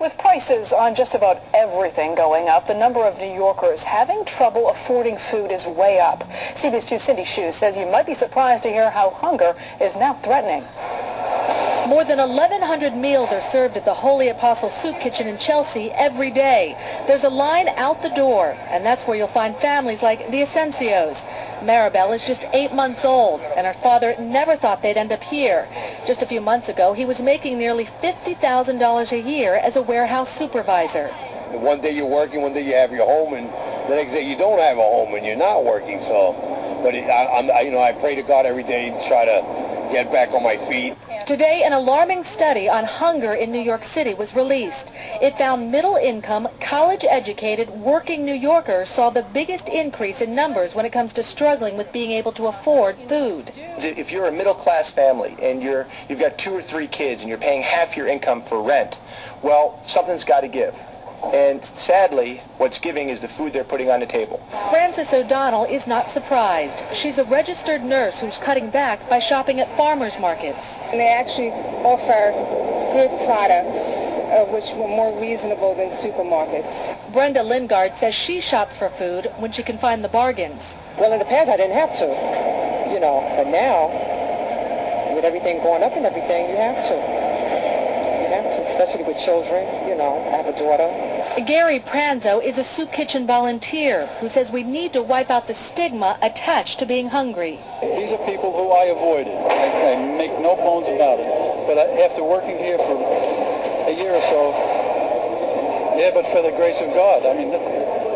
With prices on just about everything going up, the number of New Yorkers having trouble affording food is way up. CBS 2's Cindy Hsu says you might be surprised to hear how hunger is now threatening. More than 1,100 meals are served at the Holy Apostle Soup Kitchen in Chelsea every day. There's a line out the door, and that's where you'll find families like the Asensios. Maribel is just 8 months old, and her father never thought they'd end up here. Just a few months ago, he was making nearly $50,000 a year as a warehouse supervisor. One day you're working, one day you have your home, and the next day you don't have a home and you're not working. So, but I pray to God every day to try to get back on my feet. Today, an alarming study on hunger in New York City was released. It found middle-income, college-educated, working New Yorkers saw the biggest increase in numbers when it comes to struggling with being able to afford food. If you're a middle-class family and you've got 2 or 3 kids and you're paying half your income for rent, well, something's got to give. And sadly, what's giving is the food they're putting on the table. Frances O'Donnell is not surprised. She's a registered nurse who's cutting back by shopping at farmers markets. And they actually offer good products, which were more reasonable than supermarkets. Brenda Lingard says she shops for food when she can find the bargains. Well, in the past I didn't have to, but now, with everything going up and everything, you have to. Especially with children, I have a daughter. Gary Pranzo is a soup kitchen volunteer who says we need to wipe out the stigma attached to being hungry. These are people who I avoided. I make no bones about it. But after working here for a year or so, but for the grace of God,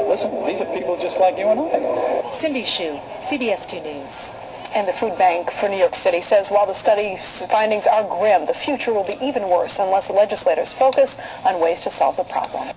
listen, these are people just like you and I. Cindy Hsu, CBS 2 News. And the Food Bank for New York City says while the study's findings are grim, the future will be even worse unless legislators focus on ways to solve the problem.